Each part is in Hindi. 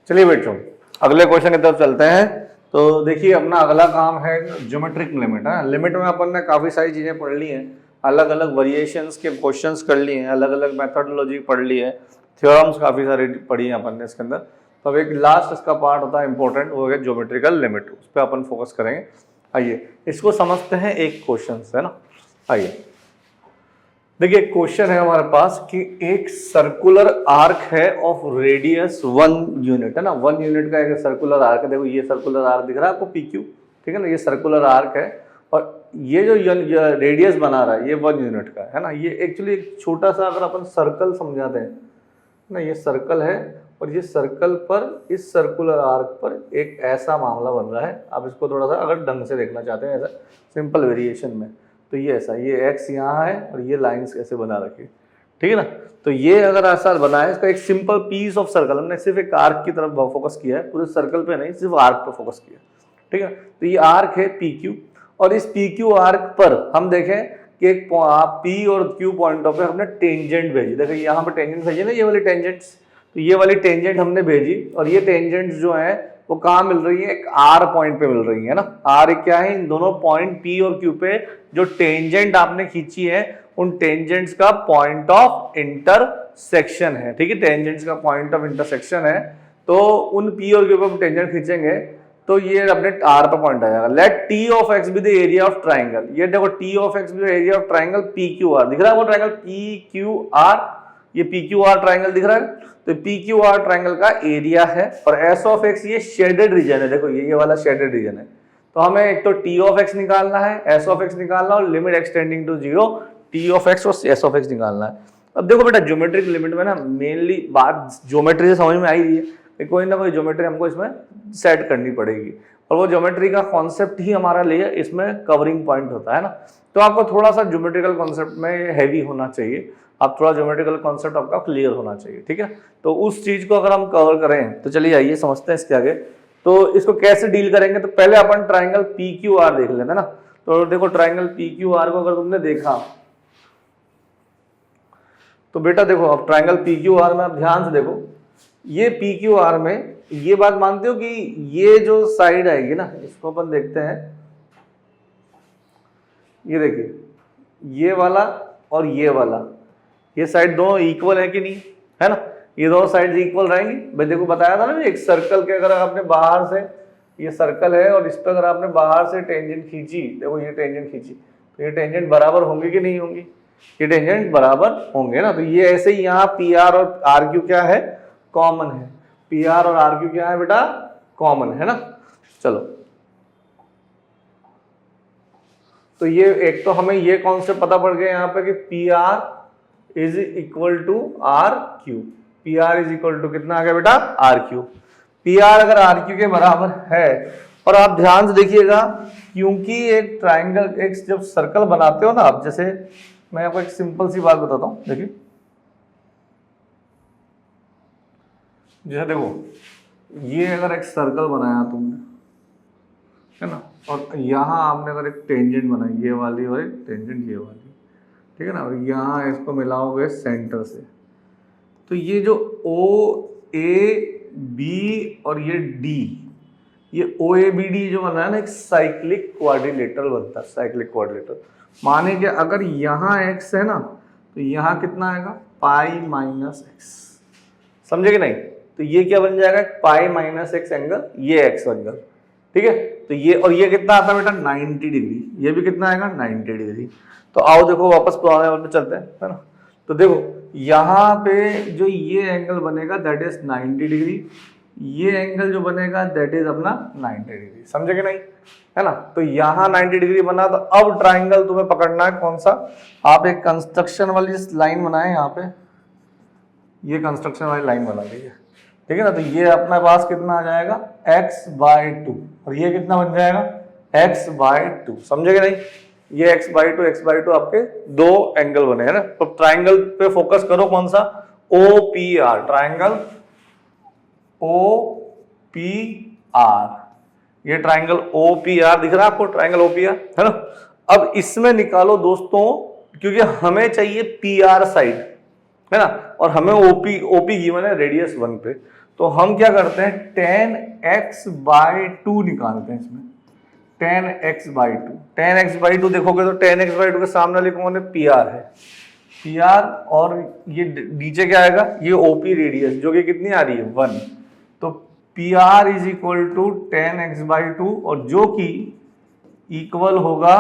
चलिए बेटो अगले क्वेश्चन की तरफ चलते हैं। तो देखिए अपना अगला काम है ज्योमेट्रिक लिमिट है। लिमिट में अपन ने काफी सारी चीजें पढ़ ली हैं, अलग अलग वेरिएशंस के क्वेश्चंस कर लिए हैं, अलग अलग मेथोडोलॉजी पढ़ ली है, थ्योरम्स काफी सारी पढ़ी हैं अपन ने इसके अंदर। तो अब एक लास्ट इसका पार्ट होता है इंपॉर्टेंट, वो है ज्योमेट्रिकल लिमिट, उस पर अपन फोकस करेंगे। आइए इसको समझते हैं एक क्वेश्चन है ना। आइए देखिए क्वेश्चन है हमारे पास कि एक सर्कुलर आर्क है ऑफ रेडियस 1 यूनिट है ना। 1 यूनिट का एक सर्कुलर आर्क है। देखो ये सर्कुलर आर्क दिख रहा है आपको PQ, ठीक है ना। ये सर्कुलर आर्क है और ये जो रेडियस बना रहा है ये 1 यूनिट का है ना। ये एक्चुअली एक छोटा सा अगर अपन सर्कल समझाते हैं ना, ये सर्कल है और ये सर्कल पर इस सर्कुलर आर्क पर एक ऐसा मामला बन रहा है। आप इसको थोड़ा सा अगर ढंग से देखना चाहते हैं ऐसा सिंपल वेरिएशन में, तो ये ऐसा, ये x यहाँ है और ये लाइंस ऐसे बना रखी, ठीक है ना। तो ये अगर ऐसा बना है, इसका एक सिंपल पीस ऑफ सर्कल, हमने सिर्फ एक आर्क की तरफ फोकस किया है, पूरे सर्कल पे नहीं, सिर्फ आर्क पे फोकस किया, ठीक है। तो ये आर्क है PQ और इस PQ आर्क पर हम देखें कि एक P और Q पॉइंटों पे हमने टेंजेंट भेजी। देखो यहाँ पे टेंजेंट भेजी ना, ये वाली टेंजेंट्स, तो ये वाली टेंजेंट हमने भेजी और ये टेंजेंट्स जो है वो कहाँ मिल रही है, एक R पॉइंट पे मिल रही है ना। R क्या है, इन दोनों पॉइंट P और Q पे जो टेंजेंट आपने खींची है उन टेंजेंट्स का पॉइंट ऑफ इंटरसेक्शन है, ठीक है। टेंजेंट्स का पॉइंट ऑफ इंटरसेक्शन है, तो उन P और Q पे टेंजेंट खींचेंगे तो ये अपने R पे पॉइंट आ जाएगा। Let T of X be the area of triangle. ये देखो T of X be the area of triangle PQR, दिख रहा है वो ट्राइंगल PQR, ये PQR ट्राइंगल दिख रहा है। तो PQR ट्राइंगल का एरिया है और S ऑफ X ये शेडेड रीजन है। देखो ये वाला शेडेड रीजन है। तो हमें एक तो T ऑफ X निकालना है, S ऑफ X निकालना और limit extending to 0 T of X और S ऑफ X निकालना है। अब देखो बेटा ज्योमेट्रिक लिमिट में ना मेनली बात ज्योमेट्री से समझ में आई रही है, कोई ना कोई ज्योमेट्री हमको इसमें सेट करनी पड़ेगी और वो ज्योमेट्री का कॉन्सेप्ट ही हमारा लिए इसमें कवरिंग पॉइंट होता है ना। तो आपको थोड़ा सा ज्योमेट्रिकल कॉन्सेप्ट में हैवी होना चाहिए, आप थोड़ा ज्योमेट्रिकल कॉन्सेप्ट आपका क्लियर होना चाहिए, ठीक है। तो उस चीज को अगर हम कवर करें तो चलिए आइए समझते हैं इसके आगे। तो इसको कैसे डील करेंगे, तो पहले अपन ट्राइंगल PQR देख लेते हैं ना। तो देखो ट्राइंगल PQR को अगर तुमने देखा तो बेटा देखो अब ट्राइंगल PQR में आप ध्यान से देखो, ये PQR में ये बात मानते हो कि ये जो साइड आएगी ना, इसको अपन देखते हैं, ये देखिए ये वाला और ये वाला, ये साइड दोनों इक्वल है कि नहीं, है ना। ये दोनों साइड इक्वल रहेंगी। भाई देखो बताया था ना एक सर्कल के अगर आपने बाहर से, ये सर्कल है और इस पर अगर आपने बाहर से टेंजेंट खींची, देखो ये टेंजेंट खींची, तो ये टेंजेंट बराबर होंगी कि नहीं होंगी, ये टेंजेंट बराबर होंगे ना। तो ये ऐसे ही यहाँ PR और RQ क्या है, कॉमन है। PR और RQ क्या है बेटा, कॉमन है ना। चलो तो ये एक तो हमें ये कॉन्सेप्ट पता पड़ गया यहाँ पे कि PR is equal to RQ। PR is equal to कितना आ गया बेटा, RQ। PR अगर RQ के बराबर है, और आप ध्यान से देखिएगा क्योंकि एक ट्राइंगल, एक जब सर्कल बनाते हो ना आप, जैसे मैं आपको एक सिंपल सी बात बताता हूँ, देखिए जैसे देखो ये अगर एक सर्कल बनाया तुमने, है ना, और यहाँ आपने अगर एक टेंजेंट बनाई, ये वाली और एक टेंजेंट ये वाली, ठीक है ना, और यहाँ इसको मिलाओगे सेंटर से, तो ये जो OAB और ये D, ये OABD जो बना है ना, एक साइक्लिक क्वाड्रिलेटरल बनता है, साइक्लिक क्वाड्रिलेटरल। माने कि अगर यहाँ x है ना, तो यहाँ कितना आएगा, पाई माइनस x, समझे कि नहीं। तो ये क्या बन जाएगा, पाई माइनस x एंगल, ये x एंगल, ठीक है। तो ये और ये कितना आता है बेटा, 90 डिग्री, ये भी कितना आएगा, 90 डिग्री। तो आओ देखो वापस पुराने वाले पे चलते हैं, है ना। तो देखो यहाँ पे जो ये एंगल बनेगा दैट इज 90 डिग्री, ये एंगल जो बनेगा दैट इज अपना 90 डिग्री, समझे कि नहीं, है ना। तो यहाँ 90 डिग्री बना, तो अब ट्राइंगल तुम्हें पकड़ना है कौन सा, आप एक कंस्ट्रक्शन वाली लाइन बनाए यहाँ पे, ये कंस्ट्रक्शन वाली लाइन बना लीजिए, ठीक है ना। तो ये अपने पास कितना आ जाएगा, x/2, और ये कितना बन जाएगा, x/2, समझे कि नहीं। ये x/2 आपके दो एंगल बने हैं ना। तो ट्राइंगल पे फोकस करो, कौन सा, OPR, ट्राइंगल OPR, ये ट्राइंगल OPR दिख रहा है आपको, ट्राइंगल OPR, है ना। अब इसमें निकालो दोस्तों, क्योंकि हमें चाहिए PR साइड, है ना, और हमें OP गिवन है रेडियस 1 पे। तो हम क्या करते हैं, tan x बाई 2 निकालते हैं इसमें, tan x by 2। tan x by 2 देखोगे तो tan x बाई 2 के सामने वाले कौन है, PR है, PR, और ये नीचे क्या आएगा, ये OP रेडियस जो कि कितनी आ रही है 1, तो PR is equal to tan x by 2, और जो कि इक्वल होगा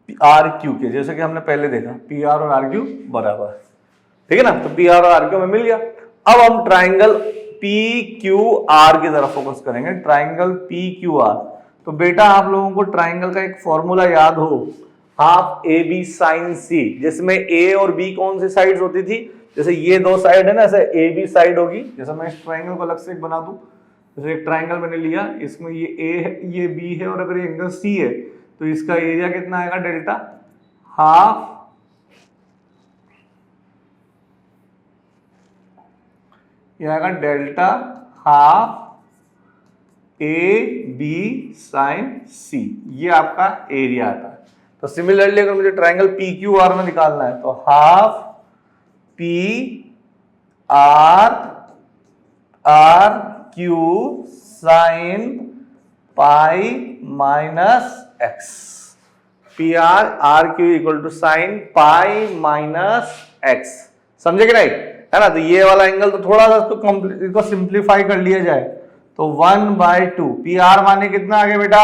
RQ के, जैसे कि हमने पहले देखा PR और RQ बराबर, ठीक है ना। तो PR और RQ में मिल गया। अब हम ट्राइंगल PQR की तरफ फोकस करेंगे, ट्राइंगल PQR। तो बेटा आप लोगों को ट्राइंगल का एक फॉर्मूला याद हो, हाफ AB साइन C, जिसमें A और B कौन सी साइड्स होती थी, जैसे ये दो साइड है ना, ऐसे AB साइड होगी, जैसे मैं इस ट्राइंगल को अलग से एक बना दूं, जैसे एक ट्राइंगल मैंने लिया, इसमें ये A है, ये B है, और अगर ये एंगल C है तो इसका एरिया कितना आएगा, डेल्टा, हाफ ये आएगा delta half AB sine C, ये आपका एरिया आता है। तो सिमिलरली अगर मुझे ट्राइंगल PQR में निकालना है तो half PRQ sine pi minus x, PRQ equal to sine pi minus x, समझे कि नहीं, है ना। तो ये वाला एंगल तो थोड़ा सा इसको सिंप्लीफाई कर लिया जाए तो 1/2, PR माने कितना आ गया बेटा,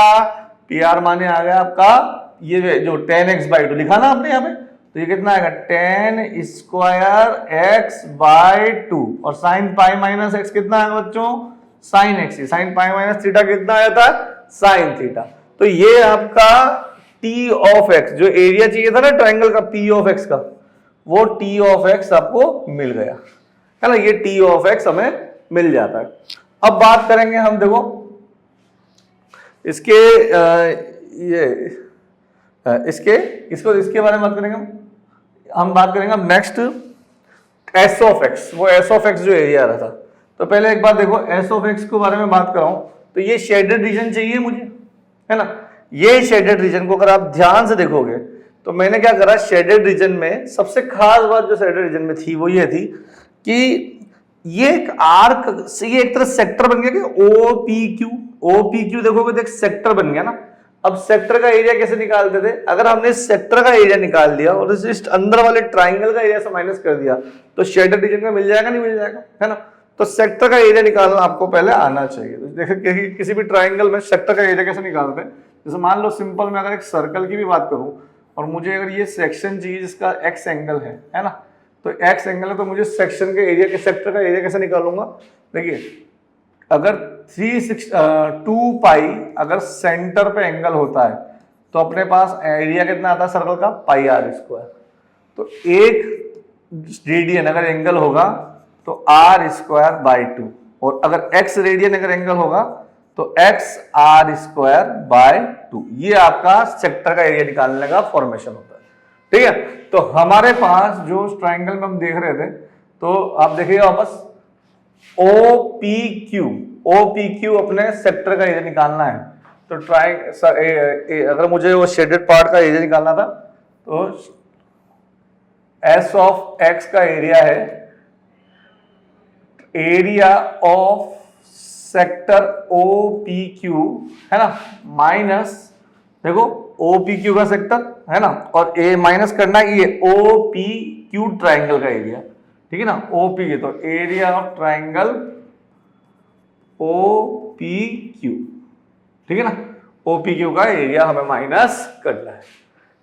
PR माने आ गया आपका ये जो tan x बाई 2 लिखा ना आपने यहाँ पे, तो ये कितना आएगा tan स्क्वायर x बाई 2, और साइन पाई माइनस एक्स कितना आएगा बच्चों, sine x, sign pi minus theta कितना आया था, साइन थीटा। तो ये आपका T ऑफ x, जो एरिया चाहिए था ना ट्राइंगल का P ऑफ x का, वो T ऑफ x आपको मिल गया, है ना, ये T ऑफ x हमें मिल जाता है। अब बात करेंगे हम, देखो इसके इसके बारे में बात करेंगे हम बात करेंगे अब नेक्स्ट S ऑफ x, वो S ऑफ x जो एरिया आ रहा था। तो पहले एक बार देखो S ऑफ x के बारे में बात कराऊं, तो ये शेडेड रीजन चाहिए मुझे, है ना। ये शेडेड रीजन को अगर आप ध्यान से देखोगे तो मैंने क्या करा, शेडेड रीजन में सबसे खास बात जो शेडेड रीजन में थी वो ये थी कि ये एक आर्क से, ये एक तरह सेक्टर बन गया कि OPQ देखोगे तो एक सेक्टर बन गया ना। अब सेक्टर का एरिया कैसे निकालते थे, अगर हमने सेक्टर का एरिया निकाल दिया और जस्ट अंदर वाले ट्राइंगल का एरिया से माइनस कर दिया तो शेडेड रीजन का मिल जाएगा, नहीं मिल जाएगा, है ना। तो सेक्टर का एरिया निकालना आपको पहले आना चाहिए। तो देखिए किसी भी ट्राइंगल में सेक्टर का एरिया कैसे निकालते हैं, जैसे मान लो सिंपल मैं अगर एक सर्कल की भी बात करूं और मुझे अगर ये सेक्शन चाहिए जिसका x एंगल है ना, तो x एंगल है तो मुझे सेक्शन के एरिया के सेक्टर का एरिया कैसे निकालूंगा, देखिए अगर 2 पाई अगर सेंटर पे एंगल होता है तो अपने पास एरिया कितना आता है सर्कल का, पाई r स्क्वायर। तो एक रेडियन अगर एंगल होगा तो r स्क्वायर बाई 2, और अगर x रेडियन अगर एंगल होगा तो x r स्क्वायर बाय 2, ये आपका सेक्टर का एरिया निकालने का फॉर्मेशन होता है, ठीक है। तो हमारे पास जो ट्राइंगल में हम देख रहे थे, तो आप देखिए वापस OPQ अपने सेक्टर का एरिया निकालना है। तो अगर मुझे वो शेडेड पार्ट का एरिया निकालना था तो S ऑफ x का एरिया है एरिया ऑफ सेक्टर OPQ, है ना, माइनस देखो OPQ का सेक्टर, है ना, और A माइनस करना ये OPQ ट्राइंगल का एरिया, ठीक है ना, OPQ, तो एरिया ऑफ ट्राइंगल OPQ, ठीक है ना, OPQ का एरिया हमें माइनस करना है,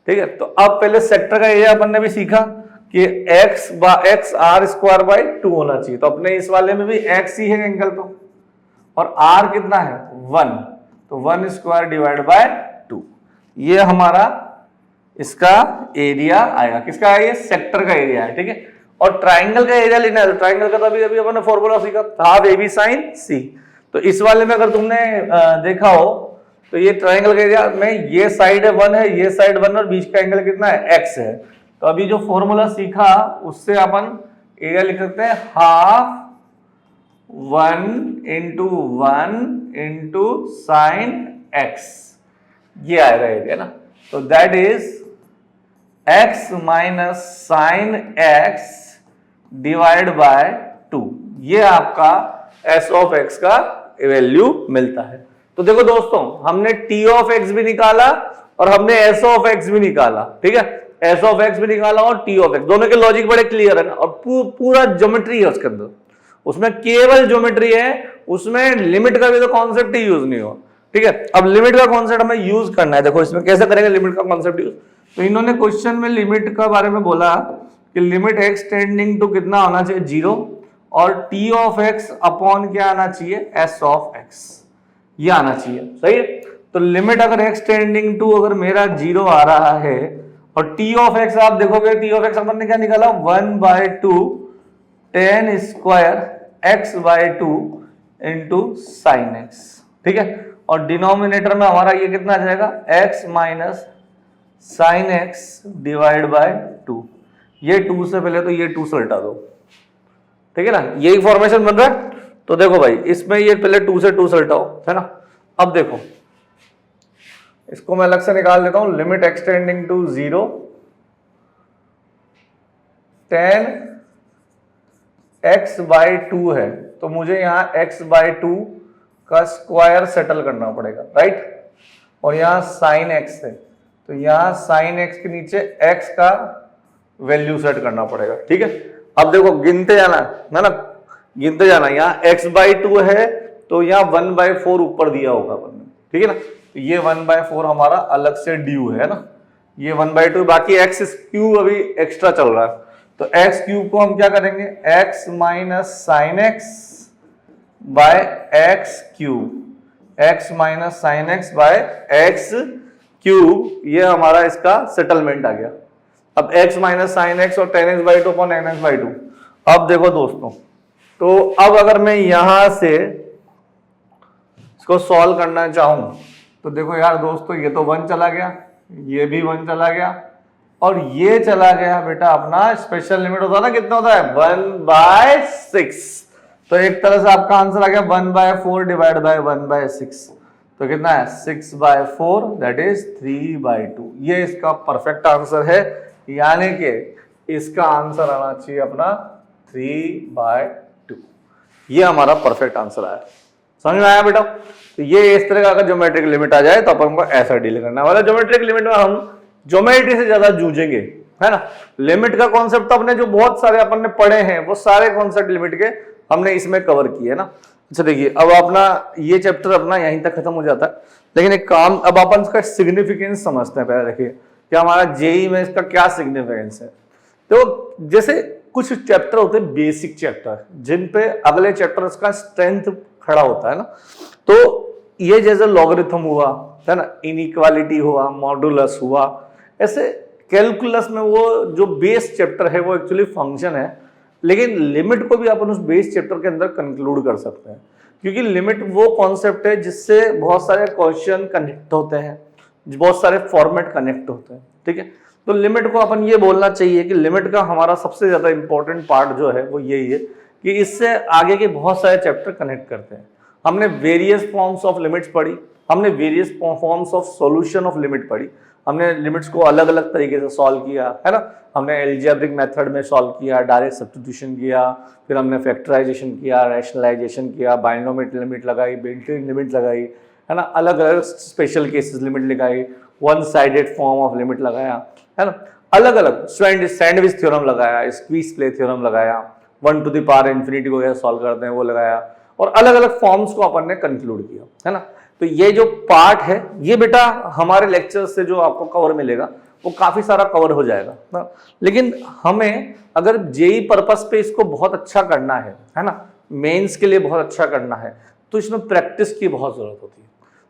ठीक है। तो अब पहले सेक्टर का एरिया अपन ने भी सीखा कि x r स्क्वायर बाई 2 होना चाहिए, तो अपने इस वाले में भी x ही है एंगल तो, और r कितना है 1, तो 1 स्क्वायर डिवाइड बाय 2, ये हमारा इसका एरिया आएगा, किसका है ये, सेक्टर का एरिया है, ठीक है। और ट्राइंगल का एरिया लेना है तो ट्राइंगल का तो अभी अभी अपन ने फॉर्मूला सीखा, हाफ AB साइन C। तो इस वाले में अगर तुमने देखा हो तो ये ट्राइंगल का एरिया में ये साइड है 1 है, ये साइड 1 और बीच का एंगल कितना है x है। तो अभी जो फॉर्मूला सीखा उससे अपन एरिया लिख सकते हैं हाफ 1 इंटू साइन x, ये आएगा एरिया ना। तो that is x minus sine x divide by 2, ये आपका s ऑफ x का वैल्यू मिलता है। तो देखो दोस्तों, हमने t ऑफ x भी निकाला और हमने s ऑफ x भी निकाला, ठीक है, s ऑफ x भी निकाला और t ऑफ x, दोनों के लॉजिक बड़े क्लियर है ना, और पूरा ज्योमेट्री है उसके अंदर, उसमें केवल ज्योमेट्री है, उसमें लिमिट का भी तो कॉन्सेप्ट ही यूज नहीं हुआ, ठीक है। अब लिमिट का कॉन्सेप्ट हमें यूज करना है, देखो इसमें कैसे करेंगे लिमिट का कॉन्सेप्ट यूज। तो इन्होंने क्वेश्चन में लिमिट का बारे में बोला कि लिमिट x टेंडिंग टू कितना होना चाहिए, 0, और t ऑफ x अपॉन क्या आना चाहिए, s ऑफ x, ये आना चाहिए, सही है। तो लिमिट अगर x टेंडिंग टू अगर मेरा 0 आ रहा है और t ऑफ x आप देखोगे, t ऑफ x अपन ने क्या निकाला, 1/2 tan square x by 2 into sine x, ठीक है। और डिनोमिनेटर में हमारा ये कितना आ जाएगा, x minus sine x divide by 2, ये 2 से पहले तो ये 2 से हटा दो, ठीक है ना, यही फॉर्मेशन बन रहा है। तो देखो भाई, इसमें ये पहले 2 से हटाओ, है ना। अब देखो इसको मैं अलग से निकाल देता हूं, limit extending to 0 tan x by 2 है, तो मुझे यहां x बाय 2 का स्क्वायर सेटल करना पड़ेगा, राइट। और यहां साइन x है, तो यहां साइन x के नीचे x का वैल्यू सेट करना पड़ेगा, ठीक है। अब देखो गिनते जाना है ना, गिनते जाना, यहाँ x बाई 2 है तो यहाँ 1/4 ऊपर दिया होगा, ठीक है ना। तो ये 1/4 हमारा अलग से ड्यू है ना, ये 1/2, बाकी x क्यूब अभी एक्स्ट्रा चल रहा है। तो x क्यूब को हम क्या करेंगे, x minus sine x by x cube, x minus sine x by x cube, ये हमारा इसका सेटलमेंट आ गया। अब x माइनस साइन x और tan x by 2 upon n x by 2। अब देखो दोस्तों, तो अब अगर मैं यहां से इसको सॉल्व करना चाहूं तो देखो यार दोस्तों, ये तो 1 चला गया, ये भी 1 चला गया और ये चला गया बेटा अपना स्पेशल लिमिट होता है ना, कितना होता है, 1/6। तो एक तरह से आपका आंसर आ गया 1/4 डिवाइड बाय 1/6, तो कितना है 6/4, दैट इज 3/2। ये इसका परफेक्ट आंसर है, यानी कि इसका आंसर आना चाहिए अपना 3/2। ये हमारा परफेक्ट आंसर आया, समझ में आया बेटा। तो ये इस तरह का अगर ज्योमेट्रिक लिमिट आ जाए तो अपन को ऐसा डील करना है, मतलब ज्योमेट्रिक लिमिट में हम ज्योमेट्री से ज्यादा जूझेंगे, है ना। लिमिट का कॉन्सेप्ट तो अपने जो बहुत सारे अपन ने पढ़े हैं, वो सारे कॉन्सेप्ट लिमिट के हमने इसमें कवर किए है ना। अच्छा देखिए, अब अपना ये चैप्टर अपना यहीं तक खत्म हो जाता है, लेकिन एक काम, अब अपन इसका सिग्निफिकेंस समझते हैं। पहले देखिए कि हमारा जेई में इसका क्या सिग्निफिकेंस है। तो जैसे कुछ चैप्टर होते हैं बेसिक चैप्टर, जिन पे अगले चैप्टर का स्ट्रेंथ खड़ा होता है ना, तो ये जैसे लॉगरिथम हुआ, है ना, इनइक्वालिटी हुआ, मॉडुलस हुआ, ऐसे कैलकुलस में वो जो बेस चैप्टर है वो एक्चुअली फंक्शन है, लेकिन लिमिट को भी अपन उस बेस चैप्टर के अंदर कंक्लूड कर सकते हैं, क्योंकि लिमिट वो कॉन्सेप्ट है जिससे बहुत सारे क्वेश्चन कनेक्ट होते हैं, बहुत सारे फॉर्मेट कनेक्ट होते हैं, ठीक है। तो लिमिट को अपन ये बोलना चाहिए कि लिमिट का हमारा सबसे ज्यादा इंपॉर्टेंट पार्ट जो है वो यही है कि इससे आगे के बहुत सारे चैप्टर कनेक्ट करते हैं। हमने वेरियस फॉर्म्स ऑफ लिमिट्स पढ़ी, हमने various forms of solution of limit पढ़ी, हमने लिमिट्स को अलग अलग तरीके से सॉल्व किया, है ना। हमने एल्जेब्रिक मेथड में सॉल्व किया, डायरेक्ट सब्स्टिट्यूशन किया, फिर हमने फैक्टराइजेशन किया, रैशनलाइजेशन किया, बाइनोमियल लिमिट लगाई, बिल्ट-इन लिमिट लगाई, है ना, अलग अलग स्पेशल केसेस लिमिट लगाई, one sided form of limit लगाया, है ना, अलग अलग सैंडविच थ्योरम लगाया, स्क्वीज प्ले थ्योरम लगाया, 1 टू द पावर इन्फिनिटी को कैसे सॉल्व करते हैं वो लगाया, और अलग अलग फॉर्म्स को अपन ने कंक्लूड किया, है ना। तो ये जो पार्ट है ये बेटा हमारे लेक्चर से जो आपको कवर मिलेगा वो काफी सारा कवर हो जाएगा ना। लेकिन हमें अगर जेई पर्पस पे इसको बहुत अच्छा करना है ना, मेंस के लिए बहुत अच्छा करना है, तो इसमें प्रैक्टिस की बहुत जरूरत होती है।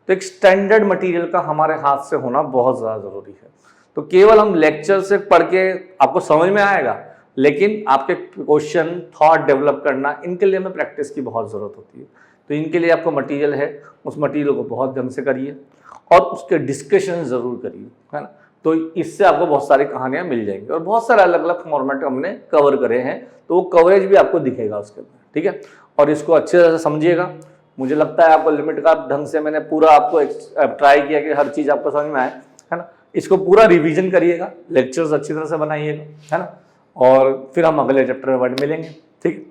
तो एक स्टैंडर्ड मटेरियल का हमारे हाथ से होना बहुत ज्यादा जरूरी है। तो केवल हम लेक्चर से पढ़ के आपको समझ में आएगा, लेकिन आपके क्वेश्चन थॉट डेवलप करना, इनके लिए हमें प्रैक्टिस की बहुत ज़रूरत होती है। तो इनके लिए आपको मटेरियल है, उस मटेरियल को बहुत ढंग से करिए और उसके डिस्कशन ज़रूर करिए, है ना। तो इससे आपको बहुत सारी कहानियाँ मिल जाएंगी और बहुत सारे अलग अलग फॉर्मेट हमने कवर करे हैं, तो वो कवरेज भी आपको दिखेगा उसके अंदर, ठीक है। और इसको अच्छे तरह से समझिएगा। मुझे लगता है आपको लिमिट का ढंग से मैंने पूरा आपको ट्राई किया कि हर चीज़ आपको समझ में आए, है ना। इसको पूरा रिवीजन करिएगा, लेक्चर्स अच्छी तरह से बनाइएगा, है ना, और फिर हम अगले चैप्टर में मिलेंगे, ठीक है।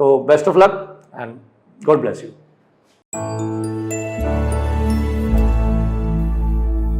तो best of luck and God bless you.